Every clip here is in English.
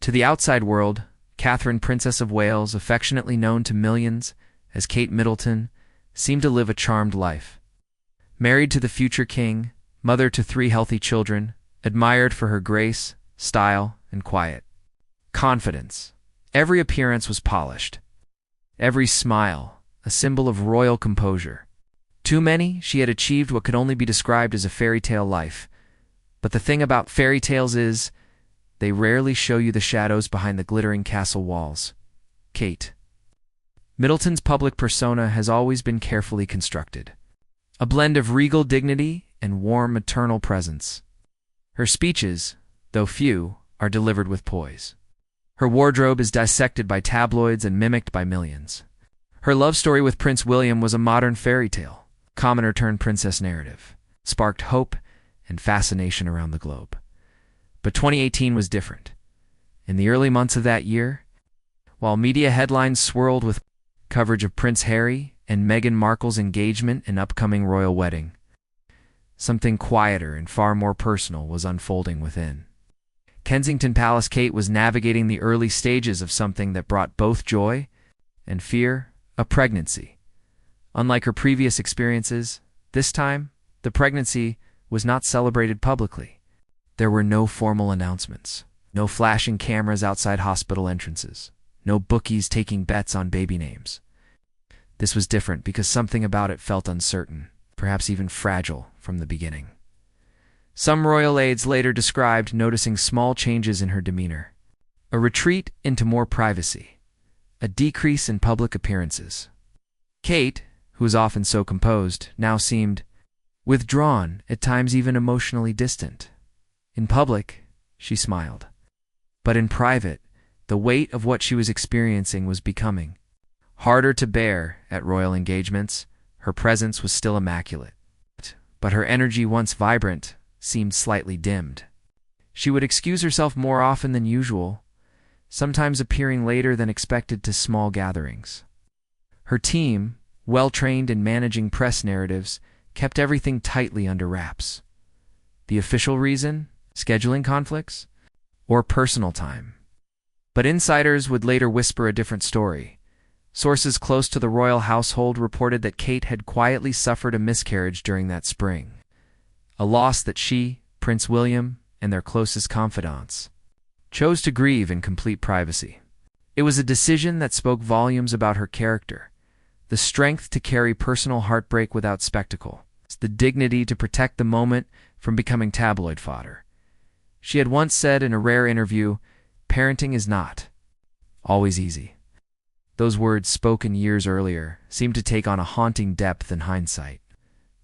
To the outside world, Catherine, Princess of Wales, affectionately known to millions as Kate Middleton, seemed to live a charmed life. Married to the future king, mother to 3 healthy children, admired for her grace, style, and quiet confidence. Every appearance was polished. Every smile, a symbol of royal composure. To many, she had achieved what could only be described as a fairy tale life. But the thing about fairy tales is, they rarely show you the shadows behind the glittering castle walls. Kate Middleton's public persona has always been carefully constructed. A blend of regal dignity and warm maternal presence. Her speeches, though few, are delivered with poise. Her wardrobe is dissected by tabloids and mimicked by millions. Her love story with Prince William was a modern fairy tale, commoner-turned-princess narrative, sparked hope and fascination around the globe. But 2018 was different. In the early months of that year, while media headlines swirled with coverage of Prince Harry and Meghan Markle's engagement and upcoming royal wedding, something quieter and far more personal was unfolding within. Kensington Palace. Kate was navigating the early stages of something that brought both joy and fear, a pregnancy. Unlike her previous experiences, this time, the pregnancy was not celebrated publicly. There were no formal announcements, no flashing cameras outside hospital entrances, no bookies taking bets on baby names. This was different because something about it felt uncertain, perhaps even fragile from the beginning. Some royal aides later described noticing small changes in her demeanor. A retreat into more privacy. A decrease in public appearances. Kate, who was often so composed, now seemed withdrawn, at times even emotionally distant. In public, she smiled. But in private, the weight of what she was experiencing was becoming harder to bear. At royal engagements, her presence was still immaculate. But her energy, once vibrant, seemed slightly dimmed. She would excuse herself more often than usual, sometimes appearing later than expected to small gatherings. Her team, well-trained in managing press narratives, kept everything tightly under wraps. The official reason? Scheduling conflicts? Or personal time? But insiders would later whisper a different story. Sources close to the royal household reported that Kate had quietly suffered a miscarriage during that spring, a loss that she, Prince William, and their closest confidants chose to grieve in complete privacy. It was a decision that spoke volumes about her character, the strength to carry personal heartbreak without spectacle, the dignity to protect the moment from becoming tabloid fodder. She had once said in a rare interview, "Parenting is not always easy." Those words, spoken years earlier, seemed to take on a haunting depth in hindsight,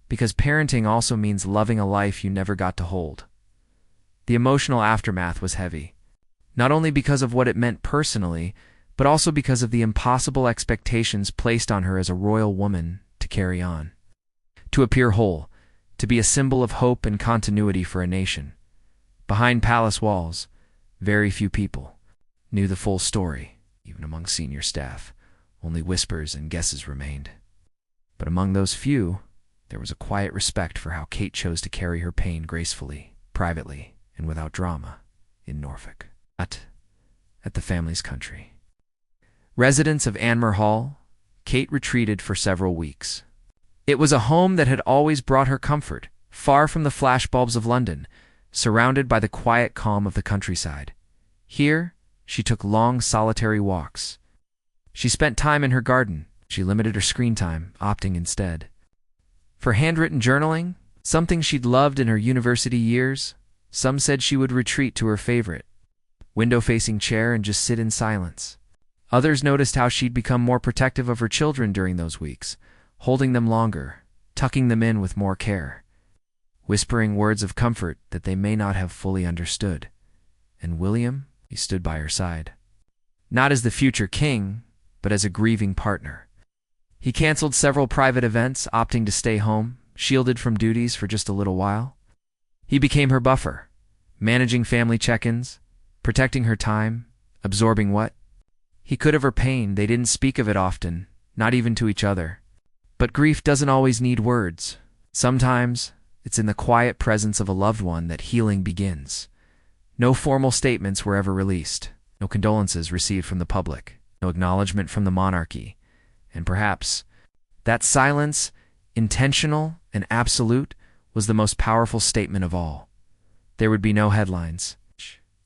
because parenting also means loving a life you never got to hold. The emotional aftermath was heavy, not only because of what it meant personally, but also because of the impossible expectations placed on her as a royal woman to carry on, to appear whole, to be a symbol of hope and continuity for a nation. Behind palace walls, very few people knew the full story. Even among senior staff, only whispers and guesses remained. But among those few, there was a quiet respect for how Kate chose to carry her pain gracefully, privately, and without drama, in Norfolk, at the family's country. Residents of Anmer Hall, Kate retreated for several weeks. It was a home that had always brought her comfort, far from the flashbulbs of London, surrounded by the quiet calm of the countryside. Here, she took long, solitary walks. She spent time in her garden. She limited her screen time, opting instead for handwritten journaling, something she'd loved in her university years. Some said she would retreat to her favorite window-facing chair and just sit in silence. Others noticed how she'd become more protective of her children during those weeks, holding them longer, tucking them in with more care, whispering words of comfort that they may not have fully understood. And William, he stood by her side, not as the future king, but as a grieving partner. He canceled several private events, opting to stay home, shielded from duties for just a little while. He became her buffer, managing family check-ins, protecting her time, absorbing what he could of her pain. They didn't speak of it often, not even to each other. But grief doesn't always need words. Sometimes it's in the quiet presence of a loved one that healing begins. No formal statements were ever released. No condolences received from the public, no acknowledgement from the monarchy, and perhaps that silence, intentional and absolute, was the most powerful statement of all. There would be no headlines,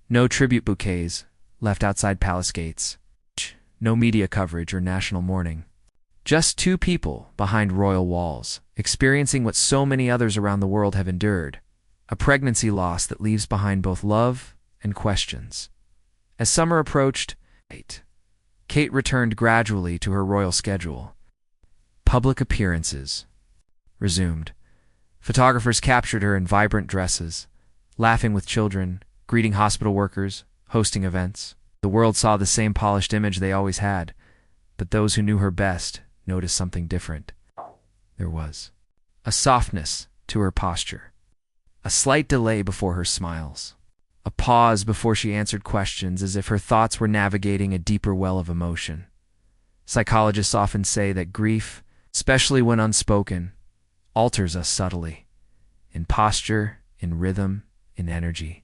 no tribute bouquets left outside palace gates, no media coverage or national mourning. Just two people behind royal walls, experiencing what so many others around the world have endured, a pregnancy loss that leaves behind both love and questions. As summer approached, Kate returned gradually to her royal schedule. Public appearances resumed. Photographers captured her in vibrant dresses, laughing with children, greeting hospital workers, hosting events. The world saw the same polished image they always had, but those who knew her best noticed something different. There was a softness to her posture, a slight delay before her smiles, a pause before she answered questions as if her thoughts were navigating a deeper well of emotion. Psychologists often say that grief, especially when unspoken, alters us subtly, in posture, in rhythm, in energy.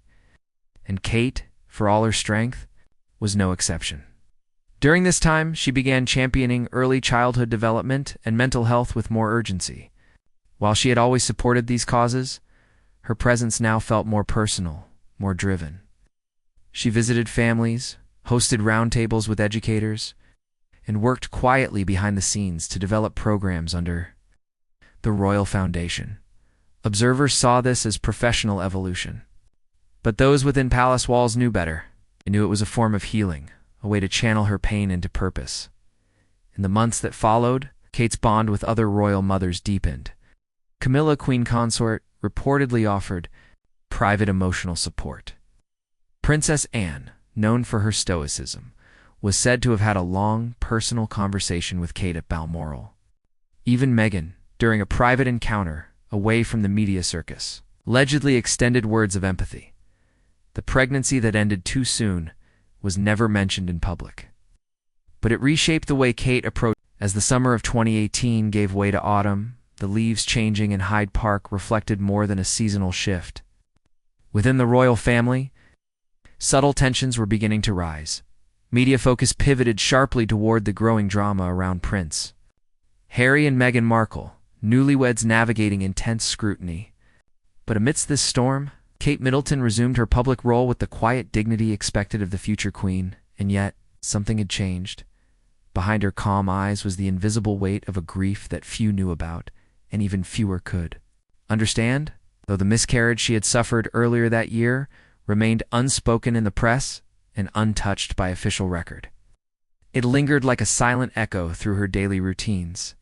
And Kate, for all her strength, was no exception. During this time, she began championing early childhood development and mental health with more urgency. While she had always supported these causes, her presence now felt more personal, more driven. She visited families, hosted roundtables with educators, and worked quietly behind the scenes to develop programs under the Royal Foundation. Observers saw this as professional evolution. But those within palace walls knew better. They knew it was a form of healing, a way to channel her pain into purpose. In the months that followed, Kate's bond with other royal mothers deepened. Camilla, Queen Consort, reportedly offered private emotional support. Princess Anne, known for her stoicism, was said to have had a long, personal conversation with Kate at Balmoral. Even Meghan, during a private encounter, away from the media circus, allegedly extended words of empathy. The pregnancy that ended too soon was never mentioned in public. But it reshaped the way Kate approached. As the summer of 2018 gave way to autumn, the leaves changing in Hyde Park reflected more than a seasonal shift. Within the royal family, subtle tensions were beginning to rise. Media focus pivoted sharply toward the growing drama around Prince Harry and Meghan Markle, newlyweds navigating intense scrutiny. But amidst this storm, Kate Middleton resumed her public role with the quiet dignity expected of the future queen, and yet something had changed. Behind her calm eyes was the invisible weight of a grief that few knew about, and even fewer could understand. Though the miscarriage she had suffered earlier that year remained unspoken in the press and untouched by official record. It lingered like a silent echo through her daily routines.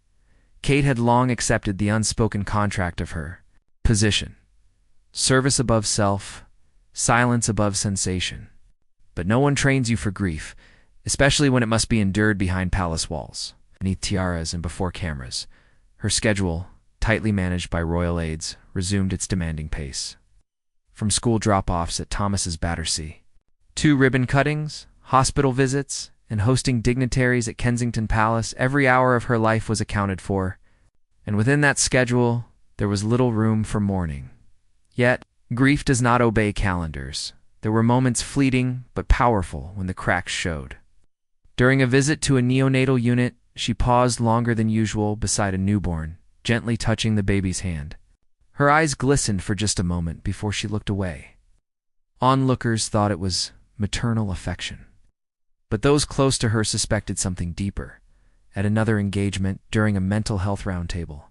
Kate had long accepted the unspoken contract of her position. Service above self, silence above sensation. But no one trains you for grief, especially when it must be endured behind palace walls, beneath tiaras and before cameras. Her schedule, tightly managed by royal aides, resumed its demanding pace. From school drop-offs at Thomas's Battersea, to ribbon cuttings, hospital visits, and hosting dignitaries at Kensington Palace, every hour of her life was accounted for. And within that schedule, there was little room for mourning. Yet, grief does not obey calendars. There were moments fleeting but powerful when the cracks showed. During a visit to a neonatal unit, she paused longer than usual beside a newborn, gently touching the baby's hand. Her eyes glistened for just a moment before she looked away. Onlookers thought it was maternal affection. But those close to her suspected something deeper. At another engagement, during a mental health roundtable,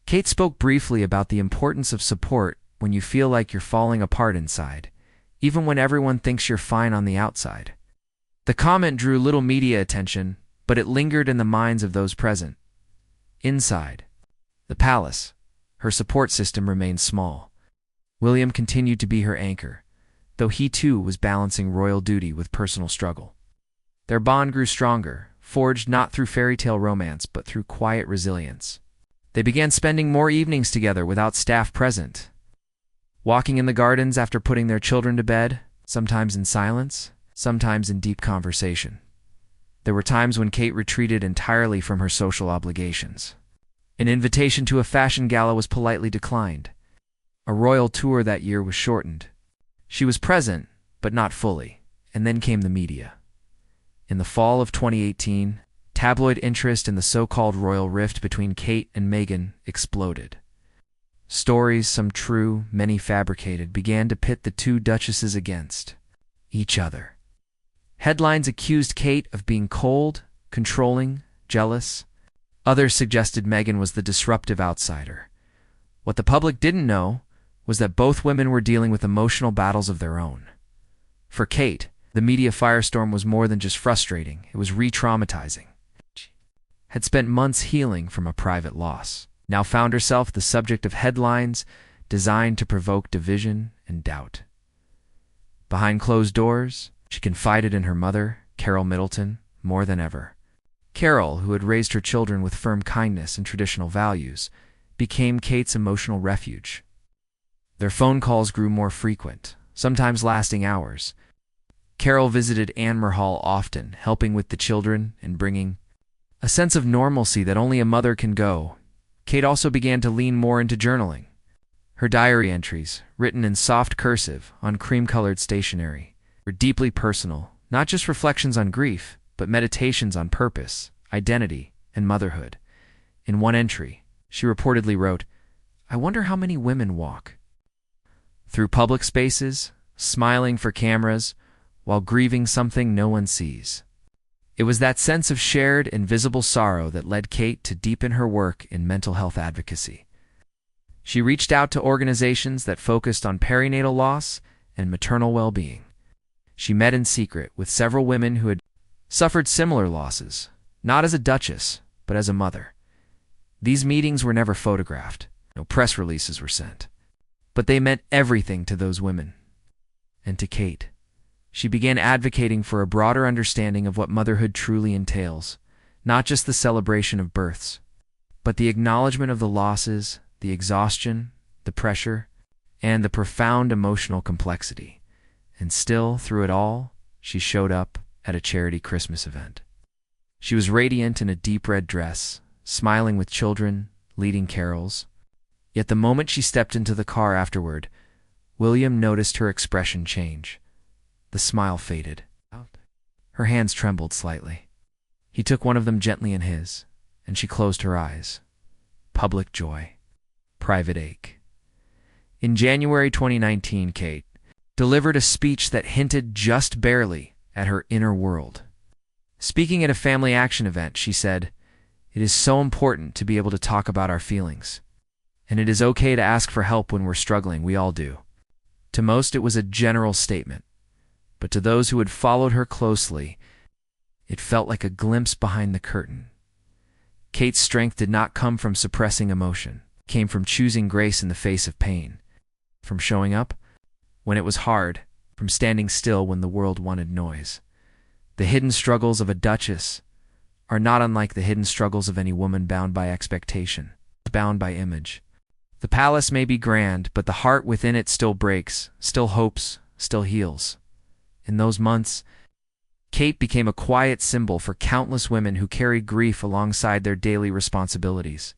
Kate spoke briefly about the importance of support when you feel like you're falling apart inside, even when everyone thinks you're fine on the outside. The comment drew little media attention, but it lingered in the minds of those present. Inside the palace, her support system remained small. William continued to be her anchor, though he too was balancing royal duty with personal struggle. Their bond grew stronger, forged not through fairy tale romance but through quiet resilience. They began spending more evenings together without staff present, walking in the gardens after putting their children to bed, sometimes in silence, sometimes in deep conversation. There were times when Kate retreated entirely from her social obligations. An invitation to a fashion gala was politely declined. A royal tour that year was shortened. She was present, but not fully, And then came the media. In the fall of 2018, tabloid interest in the so-called royal rift between Kate and Meghan exploded. Stories, some true, many fabricated, began to pit the two duchesses against each other. Headlines accused Kate of being cold, controlling, jealous. Others suggested Meghan was the disruptive outsider. What the public didn't know was that both women were dealing with emotional battles of their own. For Kate, the media firestorm was more than just frustrating, it was re-traumatizing. She had spent months healing from a private loss, now found herself the subject of headlines designed to provoke division and doubt. Behind closed doors, she confided in her mother, Carol Middleton, more than ever. Carol, who had raised her children with firm kindness and traditional values, became Kate's emotional refuge. Their phone calls grew more frequent, sometimes lasting hours. Carol visited Anne Hall often, helping with the children and bringing a sense of normalcy that only a mother can go. Kate also began to lean more into journaling. Her diary entries, written in soft cursive on cream-colored stationery, were deeply personal, not just reflections on grief, but meditations on purpose, identity, and motherhood. In one entry, she reportedly wrote, "I wonder how many women walk through public spaces, smiling for cameras, while grieving something no one sees." It was that sense of shared, invisible sorrow that led Kate to deepen her work in mental health advocacy. She reached out to organizations that focused on perinatal loss and maternal well-being. She met in secret with several women who had suffered similar losses, not as a duchess, but as a mother. These meetings were never photographed, no press releases were sent, but they meant everything to those women. And to Kate. She began advocating for a broader understanding of what motherhood truly entails, not just the celebration of births, but the acknowledgement of the losses, the exhaustion, the pressure, and the profound emotional complexity. And still, through it all, she showed up at a charity Christmas event. She was radiant in a deep red dress, smiling with children, leading carols. Yet the moment she stepped into the car afterward, William noticed her expression change. The smile faded. Her hands trembled slightly. He took one of them gently in his, and she closed her eyes. Public joy. Private ache. In January 2019, Kate delivered a speech that hinted just barely at her inner world. Speaking at a family action event, she said, "It is so important to be able to talk about our feelings. And it is okay to ask for help when we're struggling, we all do." To most, it was a general statement. But to those who had followed her closely, it felt like a glimpse behind the curtain. Kate's strength did not come from suppressing emotion. It came from choosing grace in the face of pain. From showing up when it was hard, from standing still when the world wanted noise. The hidden struggles of a duchess are not unlike the hidden struggles of any woman bound by expectation, bound by image. The palace may be grand, but the heart within it still breaks, still hopes, still heals. In those months, Kate became a quiet symbol for countless women who carried grief alongside their daily responsibilities.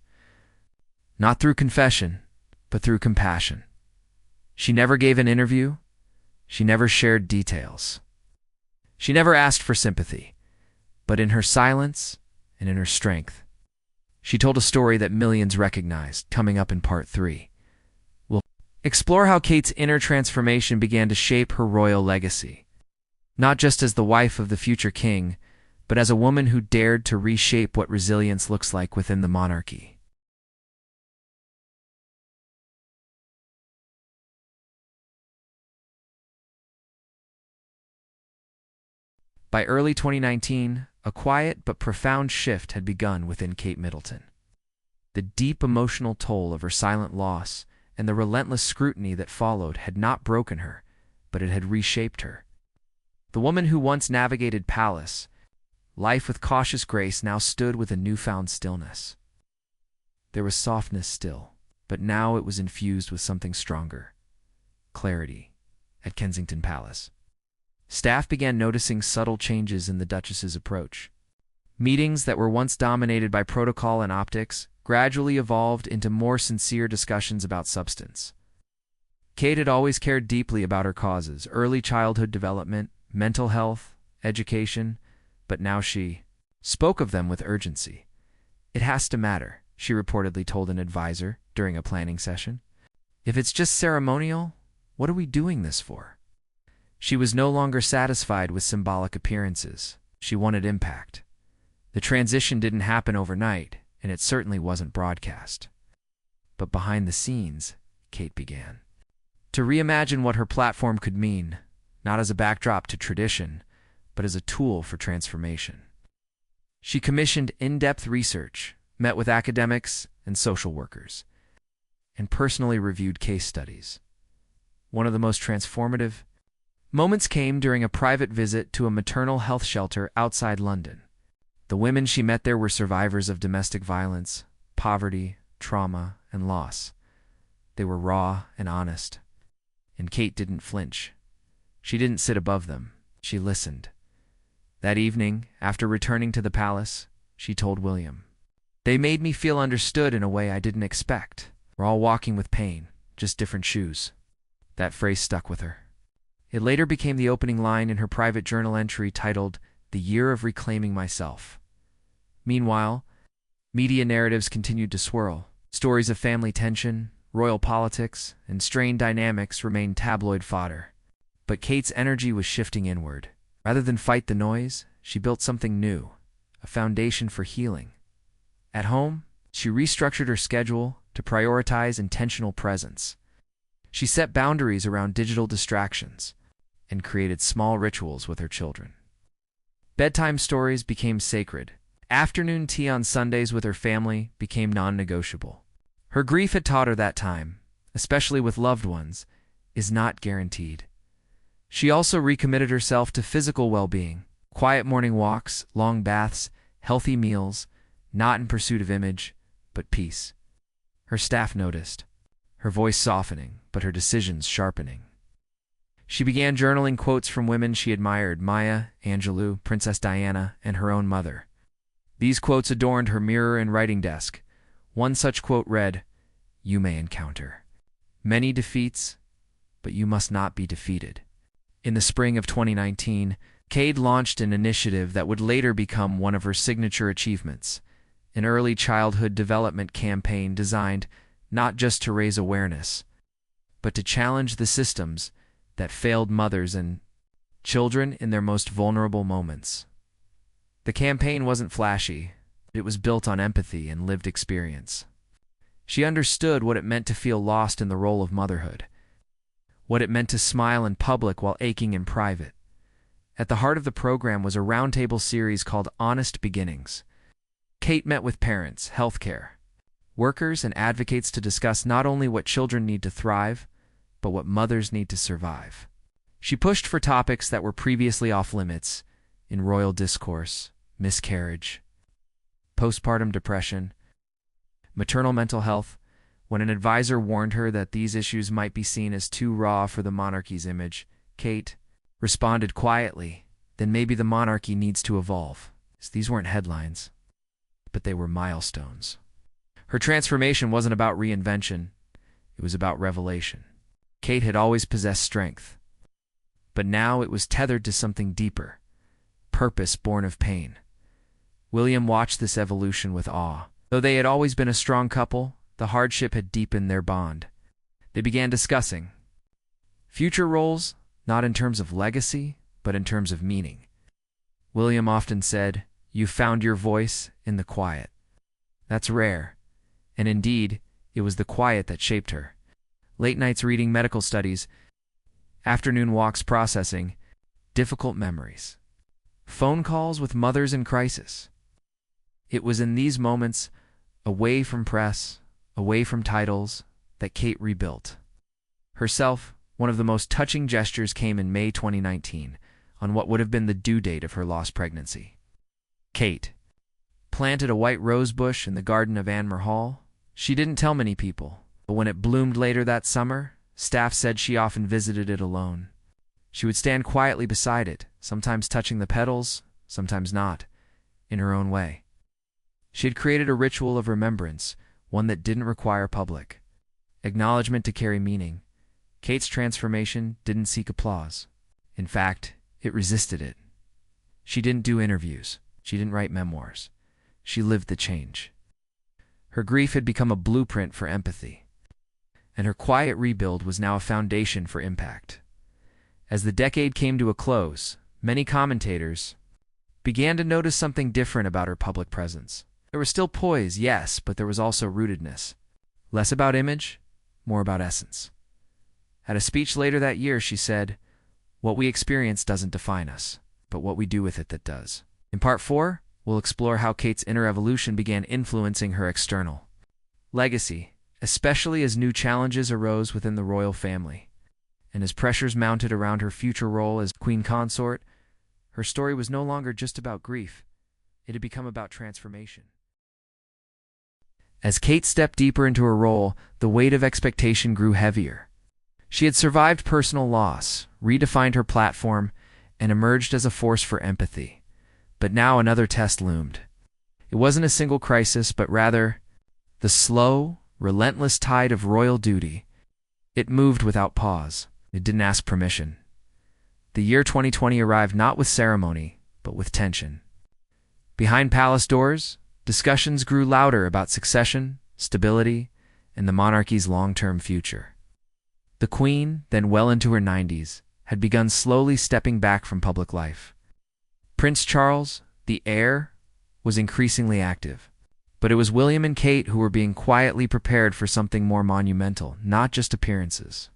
Not through confession, but through compassion. She never gave an interview. She never shared details. She never asked for sympathy. But in her silence and in her strength, she told a story that millions recognized, coming up in Part 3. We'll explore how Kate's inner transformation began to shape her royal legacy. Not just as the wife of the future king, but as a woman who dared to reshape what resilience looks like within the monarchy. By early 2019, a quiet but profound shift had begun within Kate Middleton. The deep emotional toll of her silent loss and the relentless scrutiny that followed had not broken her, but it had reshaped her. The woman who once navigated palace life with cautious grace now stood with a newfound stillness. There was softness still, but now it was infused with something stronger. Clarity. At Kensington Palace, staff began noticing subtle changes in the Duchess's approach. Meetings that were once dominated by protocol and optics gradually evolved into more sincere discussions about substance. Kate had always cared deeply about her causes, early childhood development, mental health, education, but now she spoke of them with urgency. "It has to matter," she reportedly told an advisor during a planning session. "If it's just ceremonial, what are we doing this for?" She was no longer satisfied with symbolic appearances. She wanted impact. The transition didn't happen overnight, and it certainly wasn't broadcast. But behind the scenes, Kate began to reimagine what her platform could mean, not as a backdrop to tradition, but as a tool for transformation. She commissioned in-depth research, met with academics and social workers, and personally reviewed case studies. One of the most transformative moments came during a private visit to a maternal health shelter outside London. The women she met there were survivors of domestic violence, poverty, trauma, and loss. They were raw and honest, and Kate didn't flinch. She didn't sit above them. She listened. That evening, after returning to the palace, she told William, "They made me feel understood in a way I didn't expect. We're all walking with pain, just different shoes." That phrase stuck with her. It later became the opening line in her private journal entry titled, "The Year of Reclaiming Myself." Meanwhile, media narratives continued to swirl. Stories of family tension, royal politics, and strained dynamics remained tabloid fodder. But Kate's energy was shifting inward. Rather than fight the noise, she built something new, a foundation for healing. At home, she restructured her schedule to prioritize intentional presence. She set boundaries around digital distractions and created small rituals with her children. Bedtime stories became sacred. Afternoon tea on Sundays with her family became non-negotiable. Her grief had taught her that time, especially with loved ones, is not guaranteed. She also recommitted herself to physical well-being, quiet morning walks, long baths, healthy meals, not in pursuit of image, but peace. Her staff noticed, her voice softening, but her decisions sharpening. She began journaling quotes from women she admired: Maya Angelou, Princess Diana, and her own mother. These quotes adorned her mirror and writing desk. One such quote read, "You may encounter many defeats, but you must not be defeated." In the spring of 2019, Kate launched an initiative that would later become one of her signature achievements, an early childhood development campaign designed not just to raise awareness, but to challenge the systems that failed mothers and children in their most vulnerable moments. The campaign wasn't flashy. It was built on empathy and lived experience. She understood what it meant to feel lost in the role of motherhood, what it meant to smile in public while aching in private. At the heart of the program was a roundtable series called Honest Beginnings. Kate met with parents, healthcare workers, and advocates to discuss not only what children need to thrive, but what mothers need to survive. She pushed for topics that were previously off limits in royal discourse: miscarriage, postpartum depression, maternal mental health. When an advisor warned her that these issues might be seen as too raw for the monarchy's image, Kate responded quietly, "Then maybe the monarchy needs to evolve." These weren't headlines, but they were milestones. Her transformation wasn't about reinvention, it was about revelation. Kate had always possessed strength, but now it was tethered to something deeper, purpose born of pain. William watched this evolution with awe. Though they had always been a strong couple, the hardship had deepened their bond. They began discussing future roles, not in terms of legacy, but in terms of meaning. William often said, "You found your voice in the quiet." That's rare, and indeed, it was the quiet that shaped her. Late nights reading medical studies, afternoon walks processing difficult memories, phone calls with mothers in crisis. It was in these moments, away from press, away from titles, that Kate rebuilt herself. One of the most touching gestures came in May 2019, on what would have been the due date of her lost pregnancy. Kate planted a white rose bush in the garden of Anmer Hall. She didn't tell many people, but when it bloomed later that summer, staff said she often visited it alone. She would stand quietly beside it, sometimes touching the petals, sometimes not, in her own way. She had created a ritual of remembrance, one that didn't require public acknowledgement to carry meaning. Kate's transformation didn't seek applause. In fact, It resisted it. She didn't do interviews. She didn't write memoirs. She lived the change. Her grief had become a blueprint for empathy, and her quiet rebuild was now a foundation for impact. As the decade came to a close, many commentators began to notice something different about her public presence. There was still poise, yes, but there was also rootedness. Less about image, more about essence. At a speech later that year, she said, "What we experience doesn't define us, but what we do with it that does." In Part 4, we'll explore how Kate's inner evolution began influencing her external legacy, especially as new challenges arose within the royal family. And as pressures mounted around her future role as queen consort, her story was no longer just about grief. It had become about transformation. As Kate stepped deeper into her role, the weight of expectation grew heavier. She had survived personal loss, redefined her platform, and emerged as a force for empathy. But now another test loomed. It wasn't a single crisis, but rather the slow, relentless tide of royal duty. It moved without pause. It didn't ask permission. The year 2020 arrived not with ceremony, but with tension. Behind palace doors, discussions grew louder about succession, stability, and the monarchy's long-term future. The Queen, then well into her 90s, had begun slowly stepping back from public life. Prince Charles, the heir, was increasingly active. But it was William and Kate who were being quietly prepared for something more monumental, not just appearances.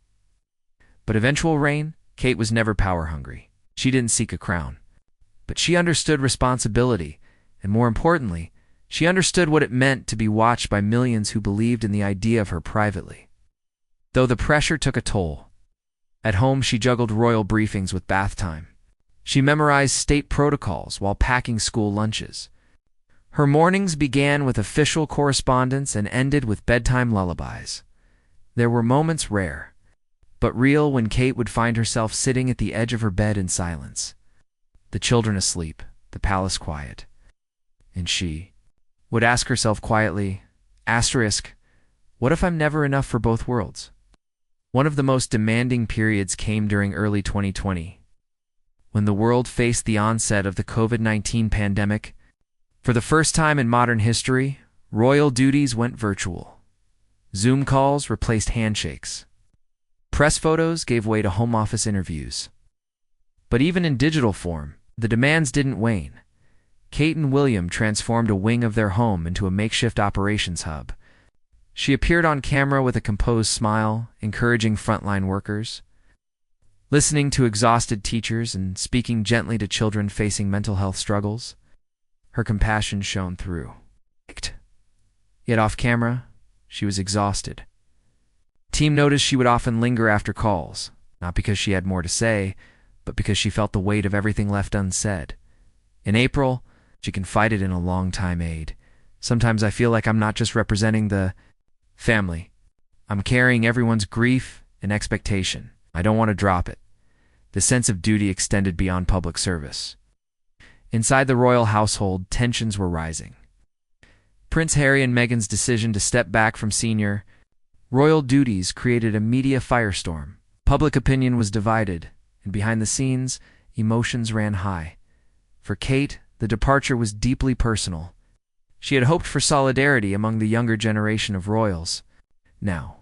But eventual reign, Kate was never power-hungry. She didn't seek a crown. But she understood responsibility, and more importantly, she understood what it meant to be watched by millions who believed in the idea of her privately. Though the pressure took a toll. At home, she juggled royal briefings with bath time. She memorized state protocols while packing school lunches. Her mornings began with official correspondence and ended with bedtime lullabies. There were moments rare, but real, when Kate would find herself sitting at the edge of her bed in silence. The children asleep, the palace quiet. And she would ask herself quietly, what if I'm never enough for both worlds? One of the most demanding periods came during early 2020, when the world faced the onset of the COVID-19 pandemic. For the first time in modern history, royal duties went virtual. Zoom calls replaced handshakes. Press photos gave way to home office interviews. But even in digital form, the demands didn't wane. Kate and William transformed a wing of their home into a makeshift operations hub. She appeared on camera with a composed smile, encouraging frontline workers, listening to exhausted teachers, and speaking gently to children facing mental health struggles. Her compassion shone through. Yet off camera, she was exhausted. Team noticed she would often linger after calls, not because she had more to say, but because she felt the weight of everything left unsaid. In April, she confided in a longtime aide, "Sometimes I feel like I'm not just representing the family. I'm carrying everyone's grief and expectation. I don't want to drop it." The sense of duty extended beyond public service. Inside the royal household, tensions were rising. Prince Harry and Meghan's decision to step back from senior royal duties created a media firestorm. Public opinion was divided, and behind the scenes, emotions ran high. For Kate, the departure was deeply personal. She had hoped for solidarity among the younger generation of royals. Now,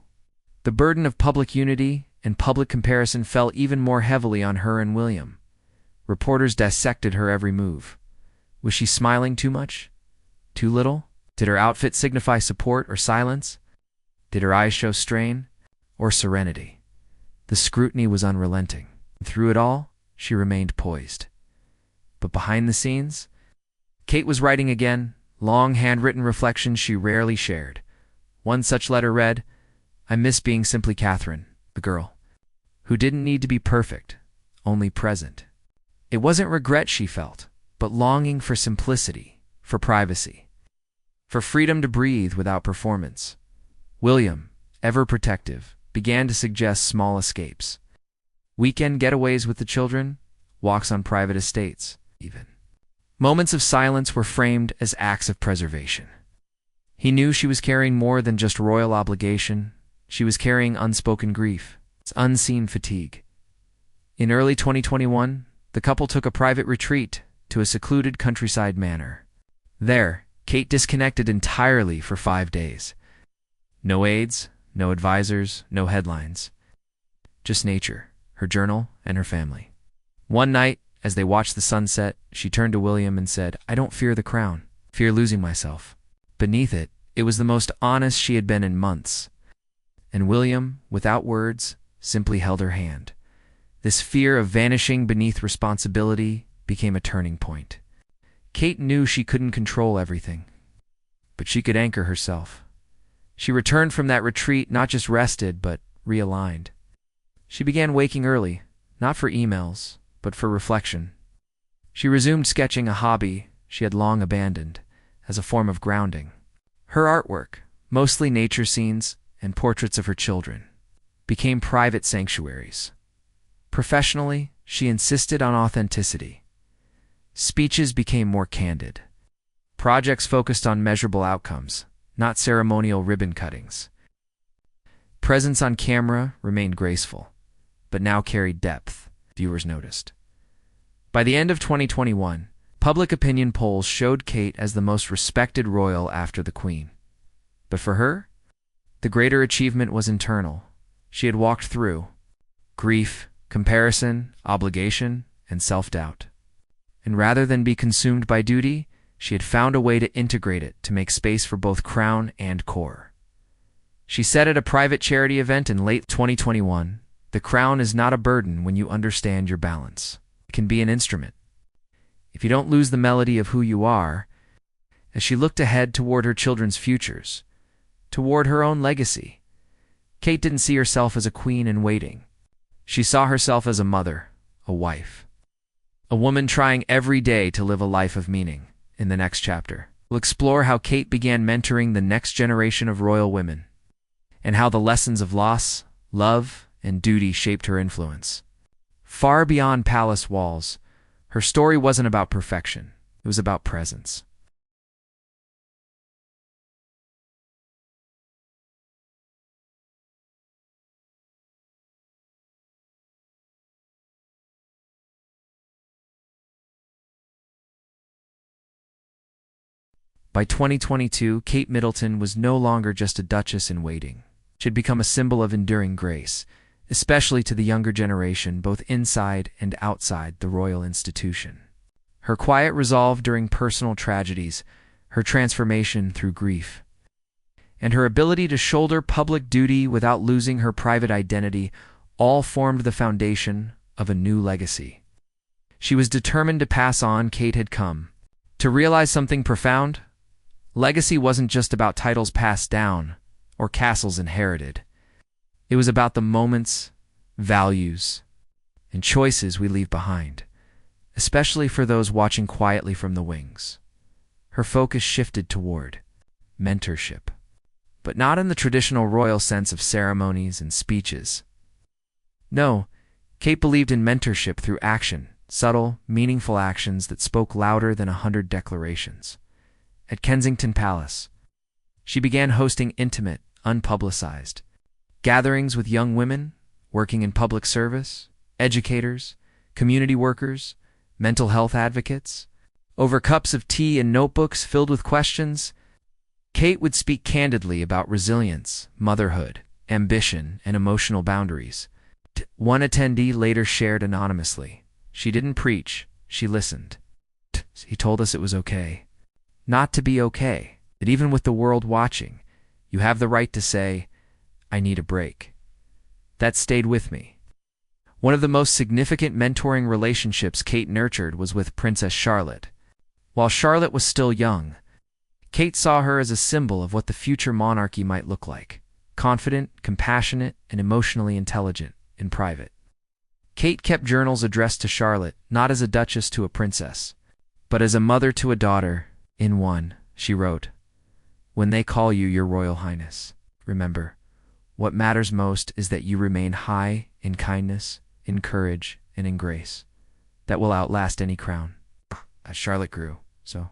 the burden of public unity and public comparison fell even more heavily on her and William. Reporters dissected her every move. Was she smiling too much? Too little? Did her outfit signify support or silence? Did her eyes show strain or serenity? The scrutiny was unrelenting. Through it all, she remained poised. But behind the scenes, Kate was writing again, long handwritten reflections she rarely shared. One such letter read, "I miss being simply Catherine, the girl who didn't need to be perfect, only present." It wasn't regret she felt, but longing for simplicity, for privacy, for freedom to breathe without performance. William, ever protective, began to suggest small escapes. Weekend getaways with the children, walks on private estates, even. Moments of silence were framed as acts of preservation. He knew she was carrying more than just royal obligation. She was carrying unspoken grief, unseen fatigue. In early 2021, the couple took a private retreat to a secluded countryside manor. There, Kate disconnected entirely for 5 days. No aides, no advisors, no headlines. Just nature, her journal, and her family. One night, as they watched the sunset, she turned to William and said, "I don't fear the crown, fear losing myself." Beneath it, it was the most honest she had been in months. And William, without words, simply held her hand. This fear of vanishing beneath responsibility became a turning point. Kate knew she couldn't control everything, but she could anchor herself. She returned from that retreat not just rested, but realigned. She began waking early, not for emails, but for reflection. She resumed sketching, a hobby she had long abandoned, as a form of grounding. Her artwork, mostly nature scenes and portraits of her children, became private sanctuaries. Professionally, she insisted on authenticity. Speeches became more candid. Projects focused on measurable outcomes, not ceremonial ribbon cuttings. Presence on camera remained graceful, but now carried depth, viewers noticed. By the end of 2021, public opinion polls showed Kate as the most respected royal after the Queen. But for her, the greater achievement was internal. She had walked through grief, comparison, obligation, and self-doubt. And rather than be consumed by duty, she had found a way to integrate it to make space for both crown and core. She said at a private charity event in late 2021, "The crown is not a burden when you understand your balance. It can be an instrument. If you don't lose the melody of who you are." As she looked ahead toward her children's futures, toward her own legacy, Kate didn't see herself as a queen in waiting. She saw herself as a mother, a wife, a woman trying every day to live a life of meaning. In the next chapter, we'll explore how Kate began mentoring the next generation of royal women, and how the lessons of loss, love, and duty shaped her influence. Far beyond palace walls, her story wasn't about perfection, it was about presence. By 2022, Kate Middleton was no longer just a duchess in waiting. She had become a symbol of enduring grace, especially to the younger generation, both inside and outside the royal institution. Her quiet resolve during personal tragedies, her transformation through grief, and her ability to shoulder public duty without losing her private identity all formed the foundation of a new legacy. She was determined to pass on. Kate had come to realize something profound. Legacy wasn't just about titles passed down or castles inherited. It was about the moments, values, and choices we leave behind, especially for those watching quietly from the wings. Her focus shifted toward mentorship, but not in the traditional royal sense of ceremonies and speeches. No, Kate believed in mentorship through action, subtle, meaningful actions that spoke louder than 100 declarations. At Kensington Palace, she began hosting intimate, unpublicized gatherings with young women working in public service, educators, community workers, mental health advocates. Over cups of tea and notebooks filled with questions, Kate would speak candidly about resilience, motherhood, ambition, and emotional boundaries. One attendee later shared anonymously, "She didn't preach, she listened. He told us it was okay. Not to be okay, that even with the world watching, you have the right to say, 'I need a break.'" That stayed with me. One of the most significant mentoring relationships Kate nurtured was with Princess Charlotte. While Charlotte was still young, Kate saw her as a symbol of what the future monarchy might look like: confident, compassionate, and emotionally intelligent in private. Kate kept journals addressed to Charlotte, not as a duchess to a princess, but as a mother to a daughter. In one, she wrote, "When they call you your Royal Highness, remember, what matters most is that you remain high in kindness, in courage, and in grace. That will outlast any crown." As Charlotte grew, so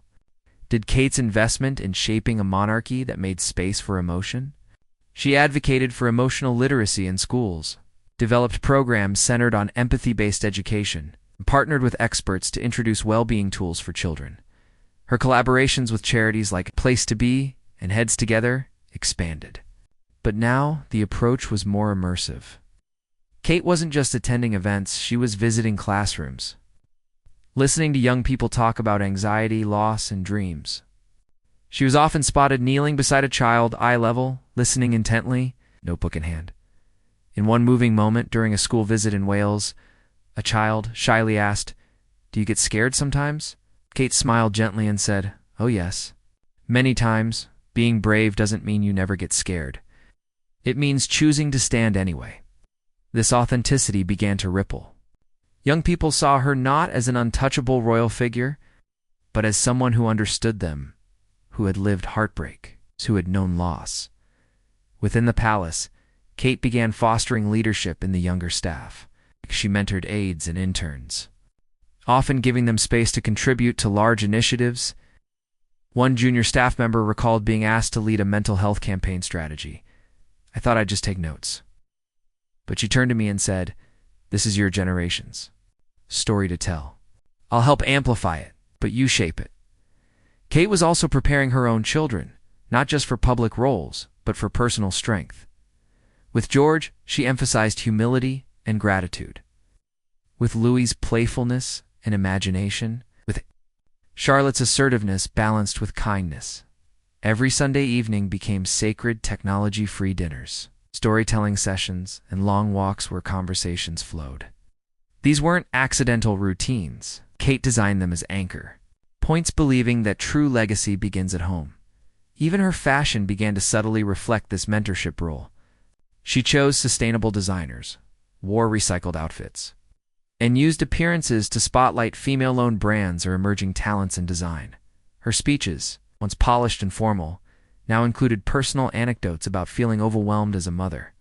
did Kate's investment in shaping a monarchy that made space for emotion. She advocated for emotional literacy in schools, developed programs centered on empathy-based education, and partnered with experts to introduce well-being tools for children. Her collaborations with charities like Place to Be and Heads Together expanded. But now, the approach was more immersive. Kate wasn't just attending events, she was visiting classrooms, listening to young people talk about anxiety, loss, and dreams. She was often spotted kneeling beside a child, eye level, listening intently, notebook in hand. In one moving moment during a school visit in Wales, a child shyly asked, "Do you get scared sometimes?" Kate smiled gently and said, "Oh yes. Many times, being brave doesn't mean you never get scared. It means choosing to stand anyway." This authenticity began to ripple. Young people saw her not as an untouchable royal figure, but as someone who understood them, who had lived heartbreak, who had known loss. Within the palace, Kate began fostering leadership in the younger staff. She mentored aides and interns, often giving them space to contribute to large initiatives. One junior staff member recalled being asked to lead a mental health campaign strategy. "I thought I'd just take notes." But she turned to me and said, "This is your generation's story to tell. I'll help amplify it, but you shape it." Kate was also preparing her own children, not just for public roles, but for personal strength. With George, she emphasized humility and gratitude. With Louis's playfulness and imagination, with Charlotte's assertiveness balanced with kindness. Every Sunday evening became sacred technology-free dinners, storytelling sessions, and long walks where conversations flowed. These weren't accidental routines. Kate designed them as anchor points, believing that true legacy begins at home. Even her fashion began to subtly reflect this mentorship role. She chose sustainable designers, wore recycled outfits, and used appearances to spotlight female-owned brands or emerging talents in design. Her speeches, once polished and formal, now included personal anecdotes about feeling overwhelmed as a mother,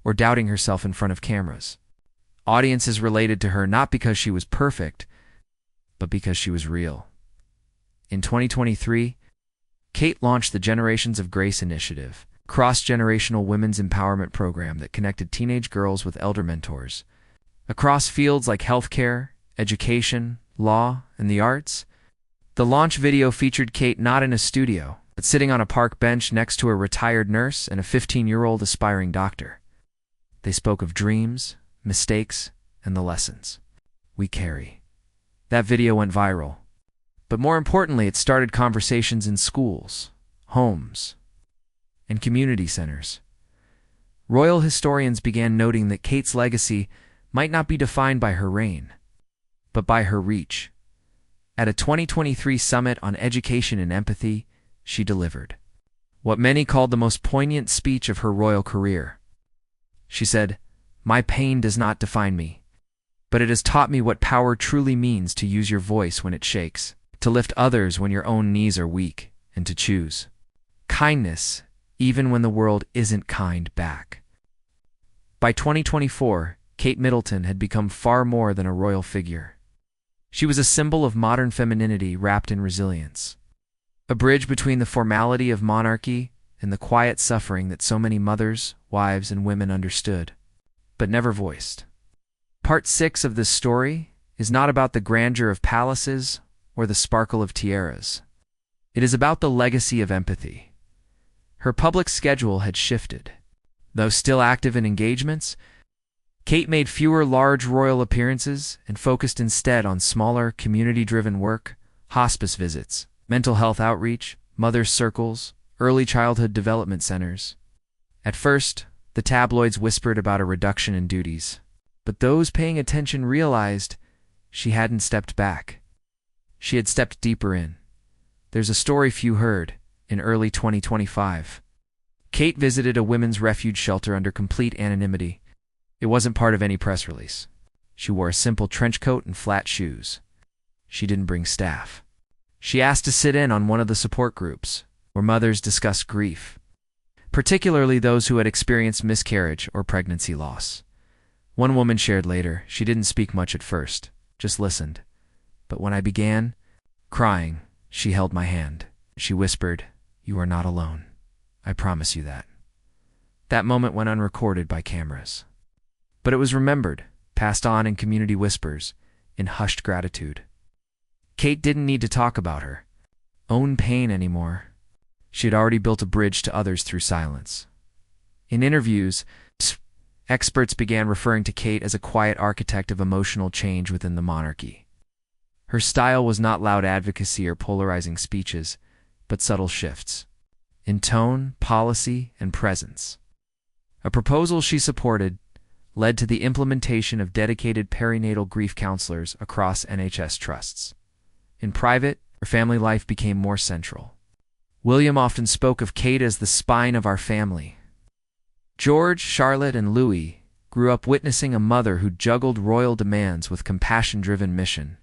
or doubting herself in front of cameras. Audiences related to her not because she was perfect, but because she was real. In 2023, Kate launched the Generations of Grace initiative, a cross-generational women's empowerment program that connected teenage girls with elder mentors. Across fields like healthcare, education, law, and the arts, the launch video featured Kate not in a studio, but sitting on a park bench next to a retired nurse and a 15-year-old aspiring doctor. They spoke of dreams, mistakes, and the lessons we carry. That video went viral. But more importantly, it started conversations in schools, homes, and community centers. Royal historians began noting that Kate's legacy might not be defined by her reign, but by her reach. At a 2023 summit on education and empathy, she delivered what many called the most poignant speech of her royal career. She said, "My pain does not define me, but it has taught me what power truly means to use your voice when it shakes, to lift others when your own knees are weak, and to choose kindness even when the world isn't kind back." By 2024, Kate Middleton had become far more than a royal figure. She was a symbol of modern femininity wrapped in resilience, a bridge between the formality of monarchy and the quiet suffering that so many mothers, wives, and women understood, but never voiced. Part 6 of this story is not about the grandeur of palaces or the sparkle of tiaras. It is about the legacy of empathy. Her public schedule had shifted. Though still active in engagements, Kate made fewer large royal appearances and focused instead on smaller, community-driven work, hospice visits, mental health outreach, mothers' circles, early childhood development centers. At first, the tabloids whispered about a reduction in duties, but those paying attention realized she hadn't stepped back. She had stepped deeper in. There's a story few heard. In early 2025, Kate visited a women's refuge shelter under complete anonymity. It wasn't part of any press release. She wore a simple trench coat and flat shoes. She didn't bring staff. She asked to sit in on one of the support groups, where mothers discussed grief, particularly those who had experienced miscarriage or pregnancy loss. One woman shared later, she didn't speak much at first, just listened. But when I began crying, she held my hand. She whispered, "You are not alone. I promise you that." That moment went unrecorded by cameras. But it was remembered, passed on in community whispers. in hushed gratitude. Kate didn't need to talk about her own pain anymore. She had already built a bridge to others through silence. In interviews, experts began referring to Kate as a quiet architect of emotional change within the monarchy. Her style was not loud advocacy or polarizing speeches, but subtle shifts in tone, policy, and presence. A proposal she supported led to the implementation of dedicated perinatal grief counselors across NHS trusts. In private, her family life became more central. William often spoke of Kate as the spine of our family. George, Charlotte, and Louis grew up witnessing a mother who juggled royal demands with compassion-driven mission.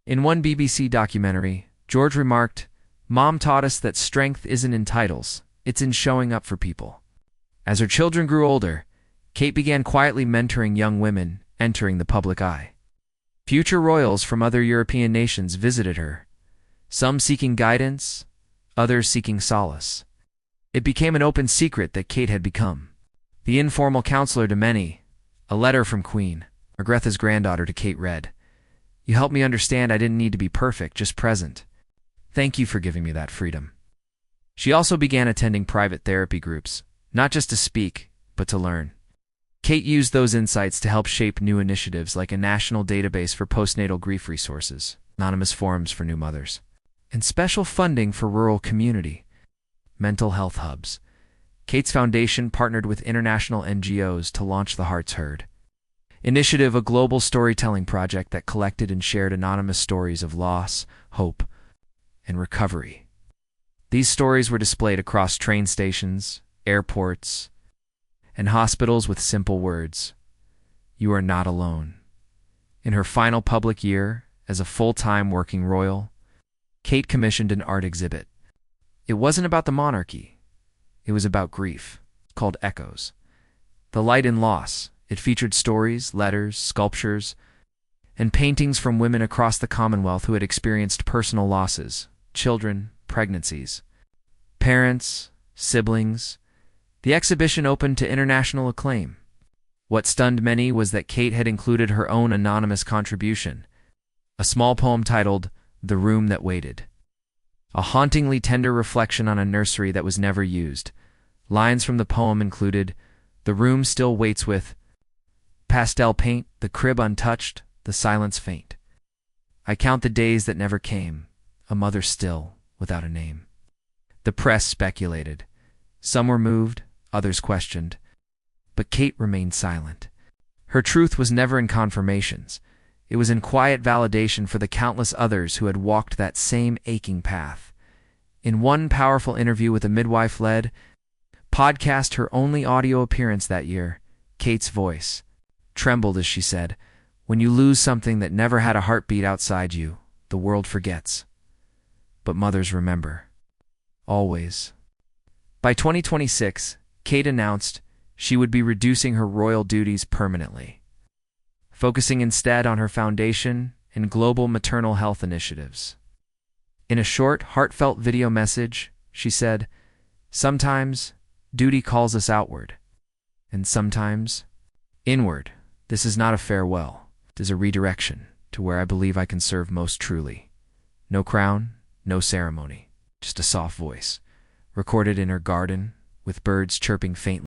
In one BBC documentary, George remarked, "Mom taught us that strength isn't in titles, it's in showing up for people." As her children grew older, Kate began quietly mentoring young women entering the public eye. Future royals from other European nations visited her, some seeking guidance, others seeking solace. It became an open secret that Kate had become the informal counselor to many. A letter from Queen Margretha's granddaughter to Kate read, "You helped me understand I didn't need to be perfect, just present. Thank you for giving me that freedom." She also began attending private therapy groups, not just to speak, but to learn. Kate used those insights to help shape new initiatives like a national database for postnatal grief resources, anonymous forums for new mothers, and special funding for rural community mental health hubs. Kate's foundation partnered with international NGOs to launch the Hearts Heard Initiative, a global storytelling project that collected and shared anonymous stories of loss, hope, and recovery. These stories were displayed across train stations, airports, and hospitals with simple words, "You are not alone." In her final public year as a full-time working royal, Kate commissioned an art exhibit. It wasn't about the monarchy. It was about grief, called Echoes. The Light in Loss. It featured stories, letters, sculptures, and paintings from women across the Commonwealth who had experienced personal losses, children, pregnancies, parents, siblings. The exhibition opened to international acclaim. What stunned many was that Kate had included her own anonymous contribution, a small poem titled "The Room That Waited," a hauntingly tender reflection on a nursery that was never used. Lines from the poem included, "The room still waits with pastel paint, the crib untouched, the silence faint. I count the days that never came, a mother still, without a name." The press speculated. Some were moved, others questioned. But Kate remained silent. Her truth was never in confirmations. It was in quiet validation for the countless others who had walked that same aching path. In one powerful interview with a midwife-led podcast, her only audio appearance that year, Kate's voice trembled as she said, "When you lose something that never had a heartbeat outside you, the world forgets. But mothers remember. Always." By 2026, Kate announced she would be reducing her royal duties permanently, focusing instead on her foundation and global maternal health initiatives. In a short, heartfelt video message, she said, "Sometimes duty calls us outward, and sometimes inward. This is not a farewell. It is a redirection to where I believe I can serve most truly. No crown, no ceremony, just a soft voice, recorded in her garden with birds chirping faintly."